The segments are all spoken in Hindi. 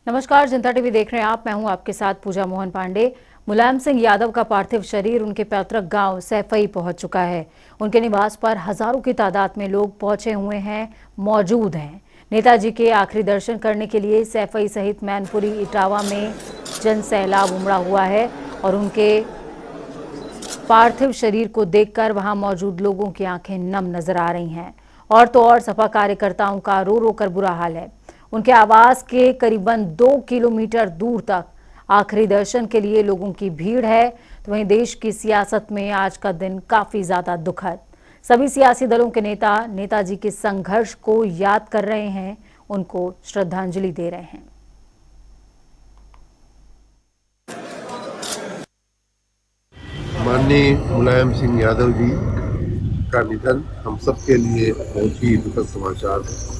नमस्कार, जनता टीवी देख रहे हैं आप। मैं हूं आपके साथ पूजा मोहन पांडे। मुलायम सिंह यादव का पार्थिव शरीर उनके पैतृक गांव सैफई पहुंच चुका है। उनके निवास पर हजारों की तादाद में लोग पहुंचे हुए हैं, मौजूद हैं। नेताजी के आखिरी दर्शन करने के लिए सैफई सहित मैनपुरी, इटावा में जन सैलाब उमड़ा हुआ है और उनके पार्थिव शरीर को देखकर वहां मौजूद लोगों की आंखें नम नजर आ रही हैं। और तो और सपा कार्यकर्ताओं का रो रो कर बुरा हाल है। उनके आवास के करीबन 2 किलोमीटर दूर तक आखिरी दर्शन के लिए लोगों की भीड़ है। तो वहीं देश की सियासत में आज का दिन काफी ज्यादा दुखद। सभी सियासी दलों के नेता नेताजी के संघर्ष को याद कर रहे हैं, उनको श्रद्धांजलि दे रहे हैं। माननीय मुलायम सिंह यादव जी का निधन हम सब के लिए बहुत ही दुखद समाचार है।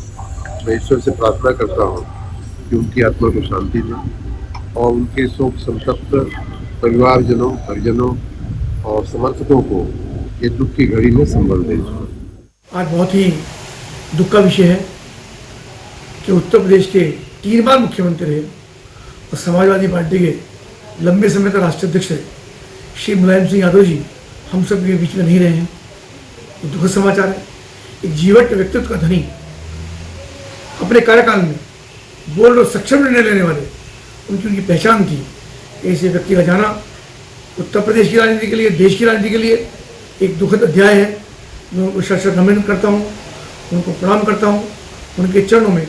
मैं ईश्वर से प्रार्थना करता हूँ कि उनकी आत्मा को शांति दे और उनके शोक संतप्त परिवारजनों, परिजनों और समर्थकों को ये दुख की घड़ी में संबल दे। आज बहुत ही दुख का विषय है कि उत्तर प्रदेश के 3 बार मुख्यमंत्री रहे और समाजवादी पार्टी के लंबे समय तक राष्ट्रीय अध्यक्ष रहे श्री मुलायम सिंह यादव जी हम सब के बीच में नहीं रहे हैं। तो दुखद समाचार है। एक जीवट व्यक्तित्व का धनी, अपने कार्यकाल में बोल और सक्षम निर्णय लेने वाले, उनकी पहचान थी। ऐसे व्यक्ति का जाना उत्तर प्रदेश की राजनीति के लिए, देश की राजनीति के लिए एक दुखद अध्याय है। मैं उनको श्रद्धा नमन करता हूँ, उनको प्रणाम करता हूँ, उनके चरणों में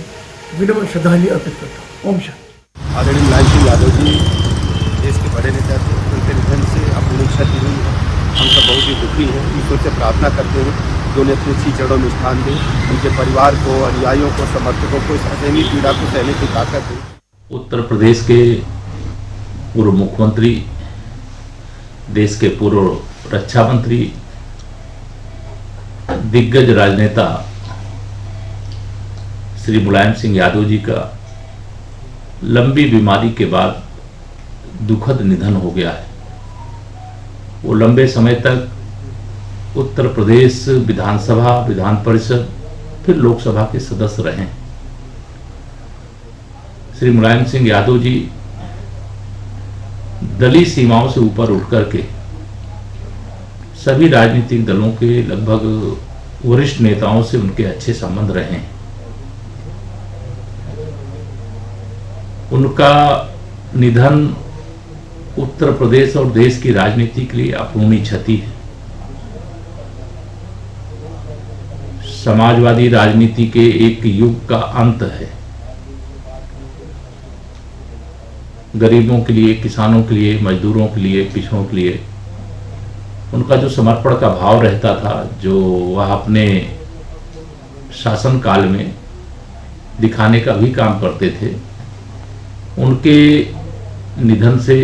विनम्र श्रद्धांजलि अर्पित करता हूँ। ओम शांति। आदरणीय मुलायम सिंह यादव जी देश के बड़े नेता थे। उनके निधन से अपूर्णीय क्षति हुई है। हम सब बहुत ही दुखी हैं। ईश्वर से प्रार्थना करते हैं कि उन्हें अपने अच्छी चरणों में स्थान दें, उनके परिवार को, अनुयायियों को, समर्थकों को इस असहनीय पीड़ा को सहने की ताकत दें। उत्तर प्रदेश के पूर्व मुख्यमंत्री, देश के पूर्व रक्षा मंत्री, दिग्गज राजनेता श्री मुलायम सिंह यादव जी का लंबी बीमारी के बाद दुखद निधन हो गया है। वो लंबे समय तक उत्तर प्रदेश विधानसभा, विधान परिषद, फिर लोकसभा के सदस्य रहे। श्री मुलायम सिंह यादव जी दलीय सीमाओं से ऊपर उठ करके सभी राजनीतिक दलों के लगभग वरिष्ठ नेताओं से उनके अच्छे संबंध रहे हैं। उनका निधन उत्तर प्रदेश और देश की राजनीति के लिए अपूर्णीय क्षति है। समाजवादी राजनीति के एक युग का अंत है। गरीबों के लिए, किसानों के लिए, मजदूरों के लिए, पिछड़ों के लिए उनका जो समर्पण का भाव रहता था, जो वह अपने शासन काल में दिखाने का भी काम करते थे, उनके निधन से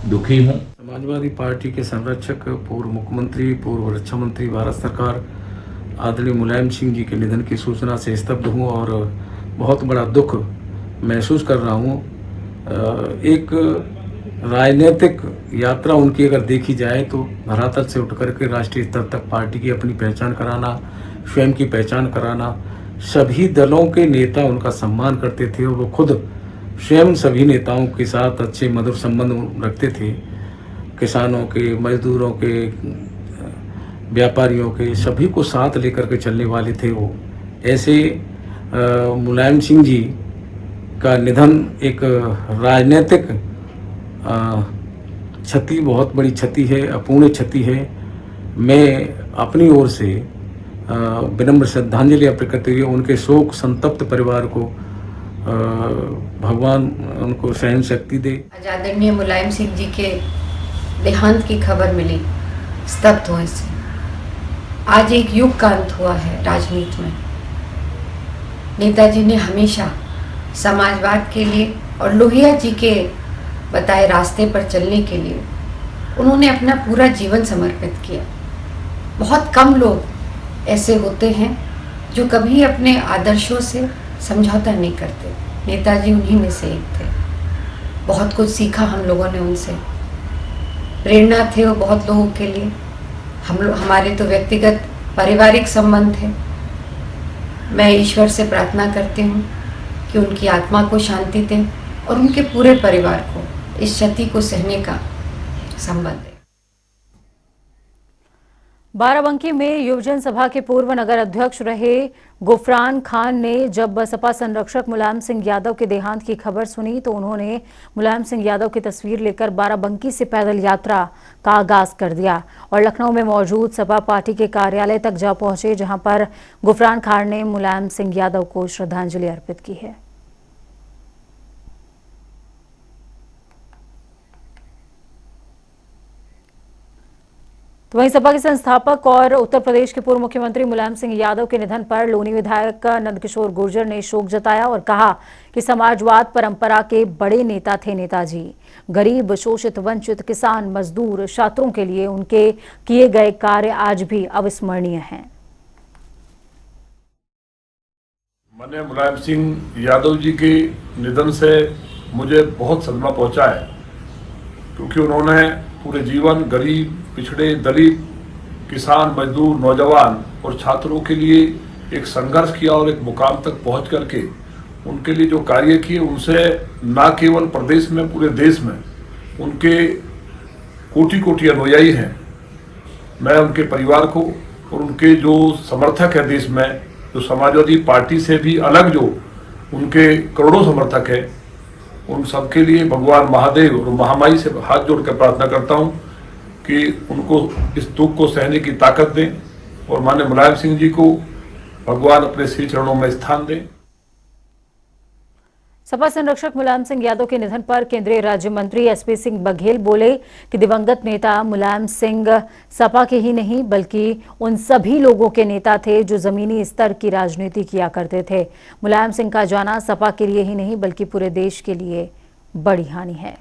दुखी हूं। समाजवादी पार्टी के संरक्षक, पूर्व मुख्यमंत्री, पूर्व रक्षा मंत्री भारत सरकार आदरणीय मुलायम सिंह जी के निधन की सूचना से स्तब्ध हूं और बहुत बड़ा दुख महसूस कर रहा हूं। एक राजनीतिक यात्रा उनकी अगर देखी जाए तो धरातल से उठ करके राष्ट्रीय स्तर तक पार्टी की अपनी पहचान कराना, स्वयं की पहचान कराना, सभी दलों के नेता उनका सम्मान करते थे और वो खुद स्वयं सभी नेताओं के साथ अच्छे मधुर संबंध रखते थे। किसानों के, मजदूरों के, व्यापारियों के, सभी को साथ लेकर के चलने वाले थे वो। ऐसे मुलायम सिंह जी का निधन एक राजनीतिक क्षति, बहुत बड़ी क्षति है, अपूर्णीय क्षति है। मैं अपनी ओर से विनम्र श्रद्धांजलि अर्पित करते हुए उनके शोक संतप्त परिवार को भगवान उनको सहन शक्ति दे। आदरणीय मुलायम सिंह जी के देहांत की खबर मिली, स्तब्ध हुए से। आज एक युग का अंत हुआ है राजनीति में। नेताजी ने हमेशा समाजवाद के लिए और लोहिया जी के बताए रास्ते पर चलने के लिए उन्होंने अपना पूरा जीवन समर्पित किया। बहुत कम लोग ऐसे होते हैं जो कभी अपने आदर्शों से समझौता नहीं करते। नेताजी उन्हीं में से एक थे। बहुत कुछ सीखा हम लोगों ने उनसे, प्रेरणा थे वो बहुत लोगों के लिए। हमारे तो व्यक्तिगत पारिवारिक संबंध थे। मैं ईश्वर से प्रार्थना करती हूँ कि उनकी आत्मा को शांति दें और उनके पूरे परिवार को इस क्षति को सहने का संबल दे। बाराबंकी में युवजन सभा के पूर्व नगर अध्यक्ष रहे गुफरान खान ने जब सपा संरक्षक मुलायम सिंह यादव के देहांत की खबर सुनी तो उन्होंने मुलायम सिंह यादव की तस्वीर लेकर बाराबंकी से पैदल यात्रा का आगाज कर दिया और लखनऊ में मौजूद सपा पार्टी के कार्यालय तक जा पहुंचे, जहां पर गुफरान खान ने मुलायम सिंह यादव को श्रद्धांजलि अर्पित की है। तो वहीं सपा के संस्थापक और उत्तर प्रदेश के पूर्व मुख्यमंत्री मुलायम सिंह यादव के निधन पर लोनी विधायक नंदकिशोर गुर्जर ने शोक जताया और कहा कि समाजवाद परंपरा के बड़े नेता थे नेताजी। गरीब, शोषित, वंचित, किसान, मजदूर, छात्रों के लिए उनके किए गए कार्य आज भी अविस्मरणीय हैं। मैंने मुलायम सिंह यादव जी के निधन से मुझे बहुत सदमा पहुंचा है, क्योंकि उन्होंने पूरे जीवन गरीब, पिछड़े, दलित, किसान, मजदूर, नौजवान और छात्रों के लिए एक संघर्ष किया और एक मुकाम तक पहुंच करके उनके लिए जो कार्य किए, उनसे न केवल प्रदेश में पूरे देश में उनके कोटि कोटि अनुयायी हैं। मैं उनके परिवार को और उनके जो समर्थक है देश में, जो समाजवादी पार्टी से भी अलग जो उनके करोड़ों समर्थक है, उन सबके लिए भगवान महादेव और महामाई से हाथ जोड़कर प्रार्थना करता हूं कि उनको इस दुख को सहने की ताकत दें और माननीय मुलायम सिंह जी को भगवान अपने श्री चरणों में स्थान दें। सपा संरक्षक मुलायम सिंह यादव के निधन पर केंद्रीय राज्य मंत्री एसपी सिंह बघेल बोले कि दिवंगत नेता मुलायम सिंह सपा के ही नहीं बल्कि उन सभी लोगों के नेता थे जो जमीनी स्तर की राजनीति किया करते थे। मुलायम सिंह का जाना सपा के लिए ही नहीं बल्कि पूरे देश के लिए बड़ी हानि है।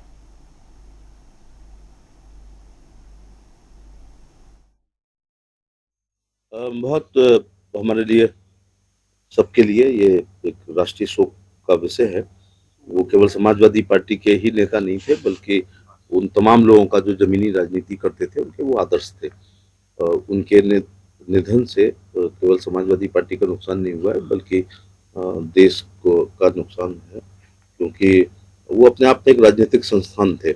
बहुत हमारे लिए, सबके लिए ये एक राष्ट्रीय शोक का विषय है। वो केवल समाजवादी पार्टी के ही नेता नहीं थे, बल्कि उन तमाम लोगों का जो जमीनी राजनीति करते थे उनके वो आदर्श थे। उनके निधन से केवल समाजवादी पार्टी का नुकसान नहीं हुआ है, बल्कि देश को का नुकसान है, क्योंकि वो अपने आप में एक राजनीतिक संस्थान थे।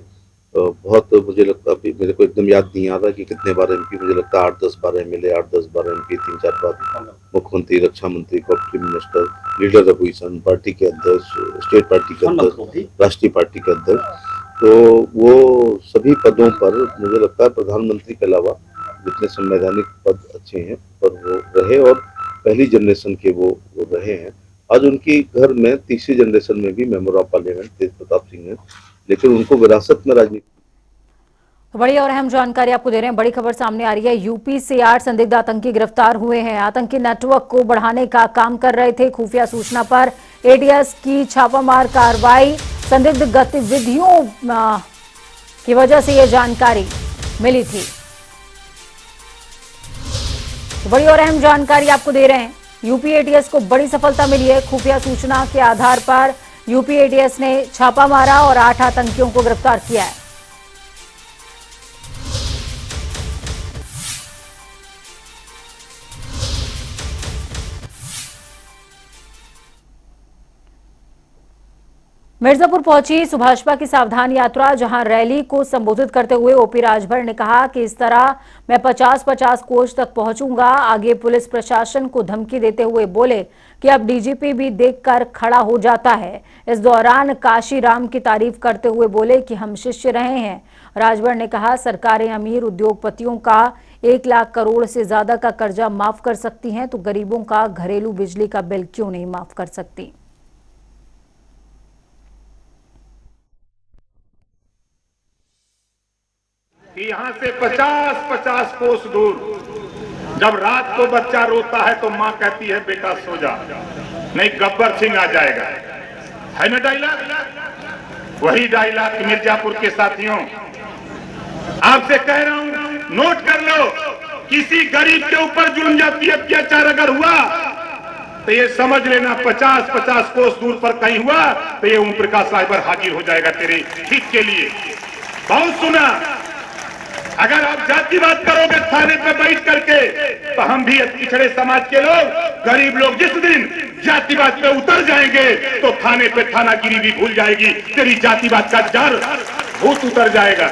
बहुत मुझे लगता है, मेरे को एकदम याद नहीं आ रहा कि कितने बार एमपी, मुझे लगता है 8-10 बार एमएलए, 8-10 बार एमपी, 3-4 बार मुख्यमंत्री, रक्षा मंत्री, cooperative minister, leader opposition, party के अध्यक्ष, स्टेट पार्टी के अध्यक्ष, राष्ट्रीय पार्टी के अध्यक्ष। तो वो सभी पदों पर मुझे लगता है प्रधानमंत्री के अलावा जितने संवैधानिक पद अच्छे हैं पर वो रहे और पहली जनरेशन के वो रहे हैं। आज उनकी घर में तीसरी जनरेशन में भी मेंबर ऑफ पार्लियामेंट तेज प्रताप सिंह है, लेकिन उनको विरासत में राजनीति। बड़ी और अहम जानकारी आपको दे रहे हैं। बड़ी खबर सामने आ रही है। यूपी से 8 संदिग्ध आतंकी गिरफ्तार हुए हैं। आतंकी नेटवर्क को बढ़ाने का काम कर रहे थे। खुफिया सूचना पर एटीएस की छापामार कार्रवाई, संदिग्ध गतिविधियों की वजह से यह जानकारी मिली थी। बड़ी और अहम जानकारी आपको दे रहे हैं। यूपी एटीएस को बड़ी सफलता मिली है। खुफिया सूचना के आधार पर यूपी एटीएस ने छापा मारा और 8 आतंकियों को गिरफ्तार किया है। मिर्जापुर पहुंची सुभाषपा की सावधान यात्रा, जहां रैली को संबोधित करते हुए ओपी राजभर ने कहा कि इस तरह मैं 50-50 कोच तक पहुंचूंगा। आगे पुलिस प्रशासन को धमकी देते हुए बोले कि अब डीजीपी भी देखकर खड़ा हो जाता है। इस दौरान काशीराम की तारीफ करते हुए बोले कि हम शिष्य रहे हैं। राजभर ने कहा सरकारें अमीर उद्योगपतियों का 1 लाख करोड़ से ज्यादा का कर्जा माफ कर सकती हैं, तो गरीबों का घरेलू बिजली का बिल क्यों नहीं माफ कर सकती। कि यहाँ से 50-50 कोस दूर जब रात को बच्चा रोता है तो माँ कहती है बेटा सो जा, नहीं गब्बर सिंह आ जाएगा। है ना डायलॉग? वही डायलॉग मिर्जापुर के साथियों आपसे कह रहा हूं, नोट कर लो। किसी गरीब के ऊपर जुल्म जाती अत्याचार अगर हुआ तो ये समझ लेना 50-50 कोस दूर पर कहीं हुआ तो ये ओम प्रकाश राजभर हाजिर हो जाएगा तेरे ठीक के लिए। बहुत सुना। अगर आप जातिवाद करोगे थाने पे बैठ करके तो हम भी पिछड़े समाज के लोग, गरीब लोग जिस दिन जातिवाद पे उतर जाएंगे तो थाने पे थानागिरी भी भूल जाएगी, तेरी जातिवाद का जड़ भूत उतर जाएगा।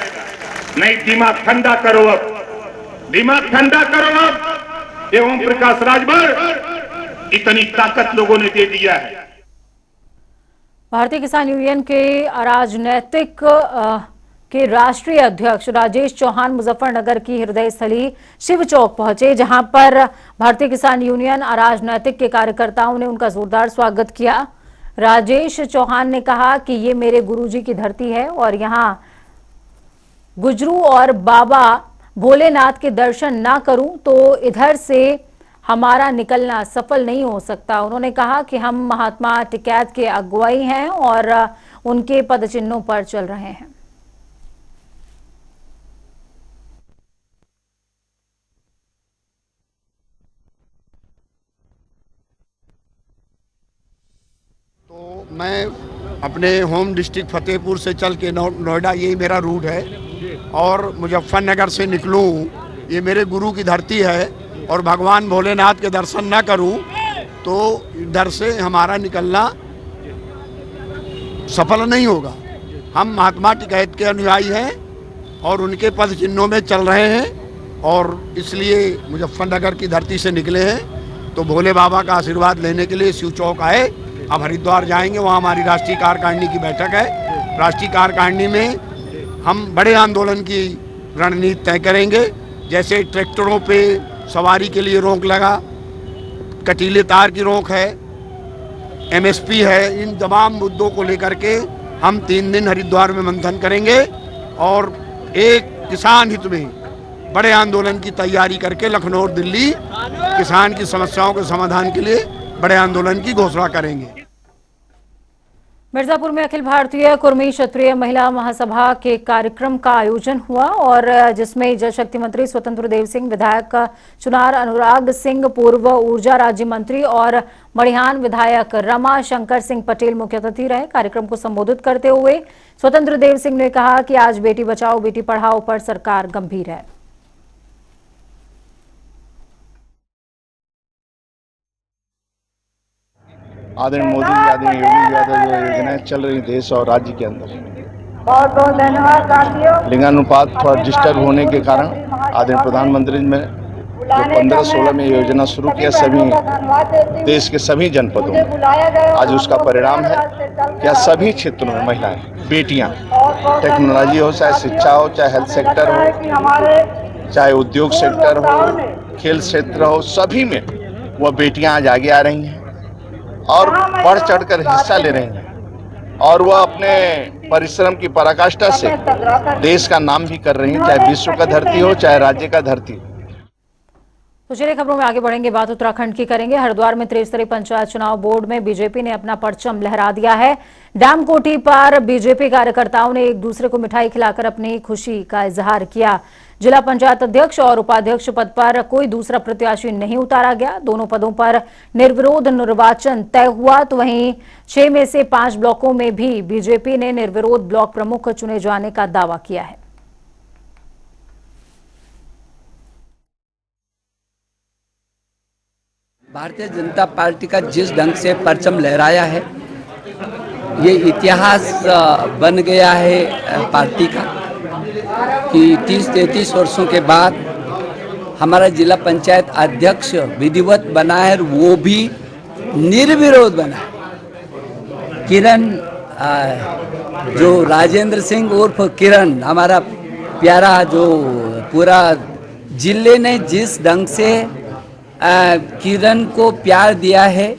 नहीं, दिमाग ठंडा करो, अब दिमाग ठंडा करो। अब ये ओम प्रकाश राजभर इतनी ताकत लोगों ने दे दिया है। भारतीय किसान यूनियन के अराजनैतिक के राष्ट्रीय अध्यक्ष राजेश चौहान मुजफ्फरनगर की हृदय स्थली शिव चौक पहुंचे, जहां पर भारतीय किसान यूनियन अराजनैतिक के कार्यकर्ताओं ने उनका जोरदार स्वागत किया। राजेश चौहान ने कहा कि ये मेरे गुरुजी की धरती है और यहां गुजरू और बाबा भोलेनाथ के दर्शन ना करूं तो इधर से हमारा निकलना सफल नहीं हो सकता। उन्होंने कहा कि हम महात्मा टिकैत के अगुवाई हैं और उनके पदचिन्हों पर चल रहे हैं। तो मैं अपने होम डिस्ट्रिक्ट फतेहपुर से चल के नोएडा, यही मेरा रूट है, और मुजफ्फरनगर से निकलूं, ये मेरे गुरु की धरती है, और भगवान भोलेनाथ के दर्शन ना करूं तो इधर से हमारा निकलना सफल नहीं होगा। हम महात्मा टिकैत के अनुयायी हैं और उनके पद चिन्हों में चल रहे हैं, और इसलिए मुजफ्फरनगर की धरती से निकले हैं। तो भोले बाबा का आशीर्वाद लेने के लिए शिव चौक आए। अब हरिद्वार जाएंगे, वहाँ हमारी राष्ट्रीय कार्यकारिणी की बैठक है। राष्ट्रीय कार्यकारिणी में हम बड़े आंदोलन की रणनीति तय करेंगे, जैसे ट्रैक्टरों पे सवारी के लिए रोक लगा, कटीले तार की रोक है, एमएसपी है, इन तमाम मुद्दों को लेकर के हम 3 दिन हरिद्वार में मंथन करेंगे और एक किसान हित में बड़े आंदोलन की तैयारी करके लखनऊ और दिल्ली किसान की समस्याओं के समाधान के लिए बड़े आंदोलन की घोषणा करेंगे। मिर्जापुर में अखिल भारतीय कुर्मी क्षत्रिय महिला महासभा के कार्यक्रम का आयोजन हुआ और जिसमें जल शक्ति मंत्री स्वतंत्र देव सिंह, विधायक चुनार अनुराग सिंह, पूर्व ऊर्जा राज्य मंत्री और मड़िहान विधायक रमा शंकर सिंह पटेल मुख्य अतिथि रहे। कार्यक्रम को संबोधित करते हुए स्वतंत्र देव सिंह ने कहा कि आज बेटी बचाओ बेटी पढ़ाओ पर सरकार गंभीर है। आदरणीय मोदी जी, आदरणीय योगी यादव जो योजनाएं चल रही देश और राज्य के अंदर, बहुत धन्यवाद साथियों। लिंगानुपात थोड़ा डिस्टर्ब होने के कारण आदरणीय प्रधानमंत्री ने जो 15-16 में योजना शुरू किया सभी देश के सभी जनपदों में, आज उसका परिणाम है क्या सभी क्षेत्रों में महिलाएं, बेटियां, टेक्नोलॉजी हो, चाहे शिक्षा हो, चाहे हेल्थ सेक्टर हो, चाहे उद्योग सेक्टर हो, खेल क्षेत्र हो, सभी में वह बेटियां आज आगे आ रही हैं और बढ़ चढ़कर हिस्सा ले रही हैं और वह अपने परिश्रम की पराकाष्ठा से देश का नाम भी कर रही हैं, चाहे विश्व का धरती हो चाहे राज्य का धरती हो। तो चलिए खबरों में आगे बढ़ेंगे, बात उत्तराखंड की करेंगे। हरिद्वार में त्रिस्तरीय पंचायत चुनाव बोर्ड में बीजेपी ने अपना परचम लहरा दिया है। डैम कोठी पर बीजेपी कार्यकर्ताओं ने एक दूसरे को मिठाई खिलाकर अपनी खुशी का इजहार किया। जिला पंचायत अध्यक्ष और उपाध्यक्ष पद पर कोई दूसरा प्रत्याशी नहीं उतारा गया। दोनों पदों पर निर्विरोध निर्वाचन तय हुआ। तो वहीं 6 में से 5 ब्लॉकों में भी बीजेपी ने निर्विरोध ब्लॉक प्रमुख चुने जाने का दावा किया है। भारतीय जनता पार्टी का जिस ढंग से परचम लहराया है, ये इतिहास बन गया है पार्टी का कि 30-33 वर्षों के बाद हमारा जिला पंचायत अध्यक्ष विधिवत बना है, वो भी निर्विरोध बना है। किरण जो राजेंद्र सिंह उर्फ किरण, हमारा प्यारा, जो पूरा जिले ने जिस ढंग से किरण को प्यार दिया है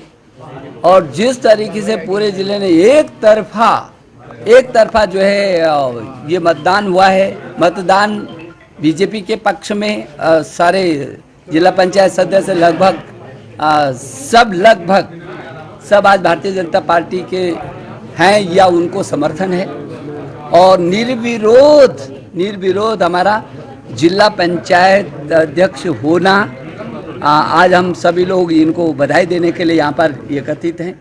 और जिस तरीके से पूरे जिले ने एक तरफा जो है ये मतदान हुआ है, मतदान बीजेपी के पक्ष में सारे जिला पंचायत सदस्य लगभग सब आज भारतीय जनता पार्टी के हैं या उनको समर्थन है और निर्विरोध हमारा जिला पंचायत अध्यक्ष होना, आज हम सभी लोग इनको बधाई देने के लिए यहाँ पर एकत्रित हैं।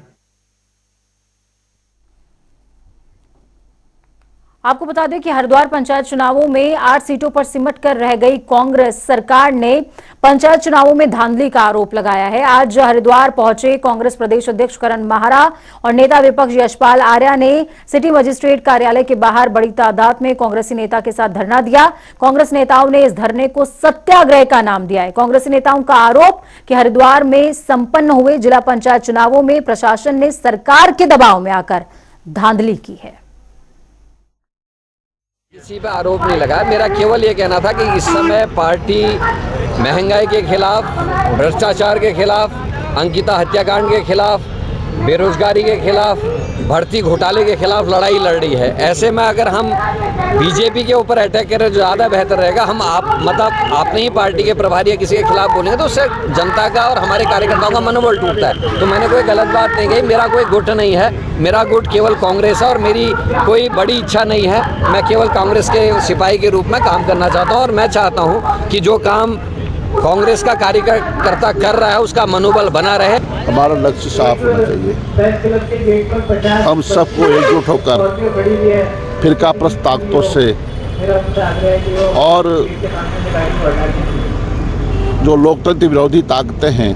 आपको बता दें कि हरिद्वार पंचायत चुनावों में 8 सीटों पर सिमट कर रह गई कांग्रेस सरकार ने पंचायत चुनावों में धांधली का आरोप लगाया है। आज हरिद्वार पहुंचे कांग्रेस प्रदेश अध्यक्ष करण माहरा और नेता विपक्ष यशपाल आर्या ने सिटी मजिस्ट्रेट कार्यालय के बाहर बड़ी तादाद में कांग्रेसी नेता के साथ धरना दिया। कांग्रेस नेताओं ने इस धरने को सत्याग्रह का नाम दिया है। कांग्रेसी नेताओं का आरोप कि हरिद्वार में संपन्न हुए जिला पंचायत चुनावों में प्रशासन ने सरकार के दबाव में आकर धांधली की है। किसी पर आरोप नहीं लगा। मेरा केवल ये कहना था कि इस समय पार्टी महंगाई के खिलाफ, भ्रष्टाचार के खिलाफ, अंकिता हत्याकांड के खिलाफ, बेरोजगारी के खिलाफ, भर्ती घोटाले के खिलाफ लड़ाई लड़ रही है। ऐसे में अगर हम बीजेपी के ऊपर अटैक करें तो ज़्यादा बेहतर रहेगा। हम अपने ही पार्टी के प्रभारी या किसी के खिलाफ बोलेंगे तो उससे जनता का और हमारे कार्यकर्ताओं का मनोबल टूटता है। तो मैंने कोई गलत बात नहीं कही। मेरा कोई गुट नहीं है, मेरा गुट केवल कांग्रेस है और मेरी कोई बड़ी इच्छा नहीं है। मैं केवल कांग्रेस के सिपाही के रूप में काम करना चाहता हूँ और मैं चाहता हूँ कि जो काम कांग्रेस का कार्यकर्ता कर रहा है उसका मनोबल बना रहे। हमारा लक्ष्य साफ होना चाहिए। हम सबको एकजुट होकर फिरकाप्रस्त ताकतों से और जो लोकतंत्र विरोधी ताकतें हैं,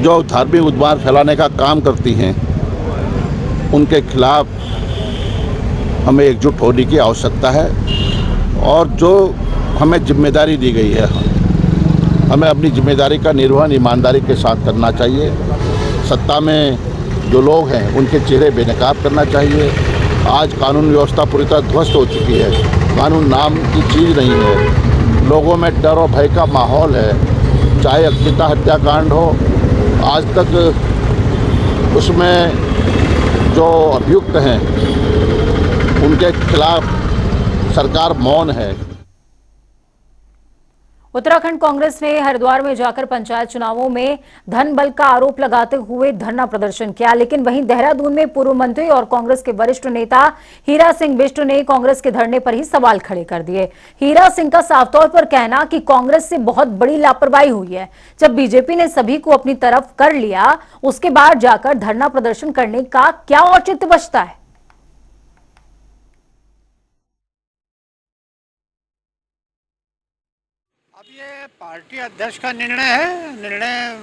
जो धार्मिक उद्माद फैलाने का काम करती हैं, उनके खिलाफ हमें एकजुट होने की आवश्यकता है। और जो हमें जिम्मेदारी दी गई है, हमें अपनी जिम्मेदारी का निर्वहन ईमानदारी के साथ करना चाहिए। सत्ता में जो लोग हैं उनके चेहरे बेनकाब करना चाहिए। आज कानून व्यवस्था पूरी तरह ध्वस्त हो चुकी है। कानून नाम की चीज़ नहीं है। लोगों में डर और भय का माहौल है। चाहे अंकिता हत्याकांड हो, आज तक उसमें जो अभियुक्त हैं उनके खिलाफ सरकार मौन है। उत्तराखंड कांग्रेस ने हरिद्वार में जाकर पंचायत चुनावों में धन बल का आरोप लगाते हुए धरना प्रदर्शन किया, लेकिन वहीं देहरादून में पूर्व मंत्री और कांग्रेस के वरिष्ठ नेता हीरा सिंह बिष्ट ने कांग्रेस के धरने पर ही सवाल खड़े कर दिए। हीरा सिंह का साफ तौर पर कहना कि कांग्रेस से बहुत बड़ी लापरवाही हुई है। जब बीजेपी ने सभी को अपनी तरफ कर लिया, उसके बाद जाकर धरना प्रदर्शन करने का क्या औचित्य बचता है। पार्टी अध्यक्ष का निर्णय है। निर्णय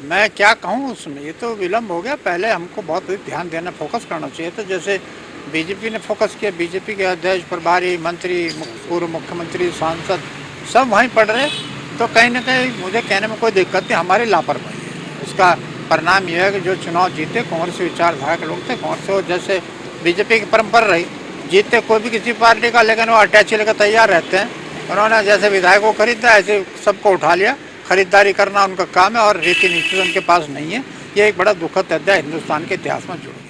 मैं क्या कहूँ उसमें, ये तो विलम्ब हो गया। पहले हमको बहुत ध्यान देना, फोकस करना चाहिए। तो जैसे बीजेपी ने फोकस किया, बीजेपी के अध्यक्ष, प्रभारी, मंत्री, पूर्व मुख्यमंत्री, सांसद सब वहीं पड़ रहे, तो कहीं ना कहीं मुझे कहने में कोई दिक्कत नहीं, हमारी लापरवाही है। उसका परिणाम यह है कि जो चुनाव जीते कांग्रेस विचारधारा के लोग थे, कांग्रेस जैसे बीजेपी की परंपरा रही, जीतते कोई भी किसी पार्टी का, लेकिन वो अटैच लेकर तैयार रहते हैं। उन्होंने जैसे विधायकों को खरीदा ऐसे सबको उठा लिया। खरीदारी करना उनका काम है और रीति नीति उनके पास नहीं है। ये एक बड़ा दुखद अध्याय हिंदुस्तान के इतिहास में जुड़ गया।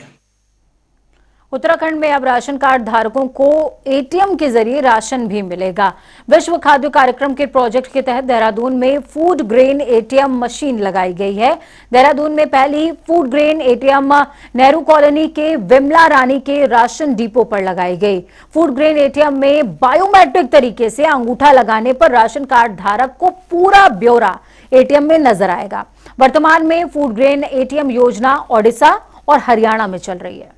उत्तराखंड में अब राशन कार्ड धारकों को एटीएम के जरिए राशन भी मिलेगा। विश्व खाद्य कार्यक्रम के प्रोजेक्ट के तहत देहरादून में फूड ग्रेन एटीएम मशीन लगाई गई है। देहरादून में पहली food grain ATM Nehru colony के विमला रानी के राशन डिपो पर लगाई गई। फूड ग्रेन एटीएम में बायोमेट्रिक तरीके से अंगूठा लगाने पर राशन कार्ड धारक को पूरा ब्यौरा एटीएम में नजर आएगा। वर्तमान में फूड ग्रेन एटीएम योजना ओडिशा और हरियाणा में चल रही है।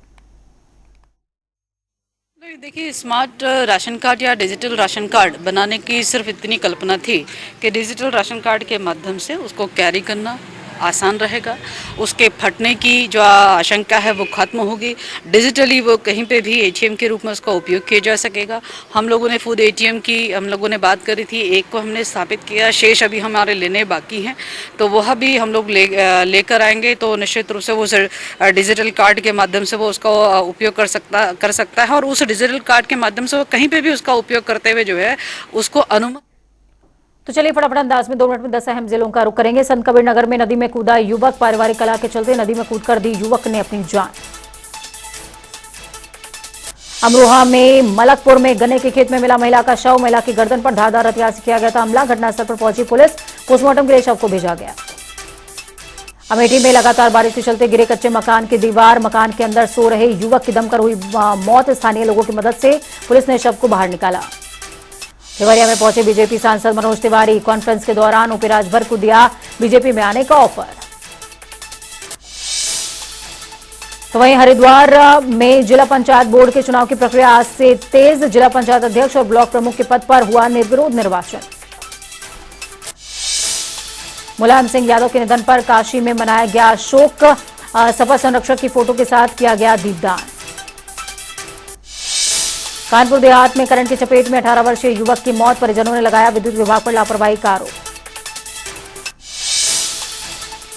देखिए, स्मार्ट राशन कार्ड या डिजिटल राशन कार्ड बनाने की सिर्फ इतनी कल्पना थी कि डिजिटल राशन कार्ड के माध्यम से उसको कैरी करना आसान रहेगा, उसके फटने की जो आशंका है वो खत्म होगी। डिजिटली वो कहीं पे भी एटीएम के रूप में उसका उपयोग किया जा सकेगा। हम लोगों ने फूड एटीएम की हम लोगों ने बात करी थी, एक को हमने स्थापित किया, शेष अभी हमारे लेने बाकी हैं, तो वह भी हम लोग लेकर आएंगे। तो निश्चित रूप से वो डिजिटल कार्ड के माध्यम से वो उसका उपयोग कर सकता है और उस डिजिटल कार्ड के माध्यम से वो कहीं पर भी उसका उपयोग करते हुए जो है उसको अनुमति। तो चलिए फटाफट अंदाज में 2 मिनट में 10 अहम जिलों का रुख करेंगे। संत कबीर नगर में नदी में कूदा युवक, पारिवारिक कलह के चलते नदी में कूदकर दी युवक ने अपनी जान। अमरोहा में मलकपुर में गन्ने के खेत में मिला महिला का शव, महिला की गर्दन पर धारदार हथियार से किया गया था हमला। घटनास्थल पर पहुंची पुलिस, पोस्टमार्टम के लिए शव को भेजा गया। अमेठी में लगातार बारिश के चलते गिरे कच्चे मकान की दीवार, मकान के अंदर सो रहे युवक की दमकर हुई मौत। स्थानीय लोगों की मदद से पुलिस ने शव को बाहर निकाला। देवरिया में पहुंचे बीजेपी सांसद मनोज तिवारी, कॉन्फ्रेंस के दौरान ओपी राजभर को दिया बीजेपी में आने का ऑफर। तो वहीं हरिद्वार में जिला पंचायत बोर्ड के चुनाव की प्रक्रिया आज से तेज। जिला पंचायत अध्यक्ष और ब्लॉक प्रमुख के पद पर हुआ निर्विरोध निर्वाचन। मुलायम सिंह यादव के निधन पर काशी में मनाया गया शोक। सपा संरक्षक की फोटो के साथ किया गया दीपदान। कानपुर देहात में करंट की चपेट में 18 वर्षीय युवक की मौत। परिजनों ने लगाया विद्युत विभाग पर लापरवाही का आरोप।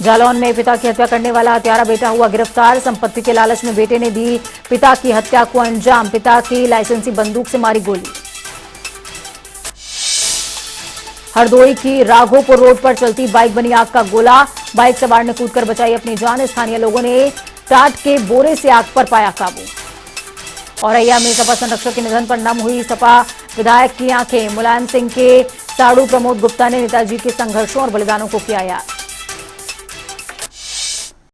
जालौन में पिता की हत्या करने वाला हत्यारा बेटा हुआ गिरफ्तार। संपत्ति के लालच में बेटे ने दी पिता की हत्या को अंजाम। पिता की लाइसेंसी बंदूक से मारी गोली। हरदोई की राघोपुर रोड पर चलती बाइक बनी आग का गोला। बाइक सवार ने कूदकर बचाई अपनी जान। स्थानीय लोगों ने टाट के बोरे से आग पर पाया काबू। औरैया में सपा संरक्षक के निधन पर नम हुई सपा विधायक की आंखें। मुलायम सिंह के साड़ू प्रमोद गुप्ता ने नेताजी के संघर्षों और बलिदानों को किया याद।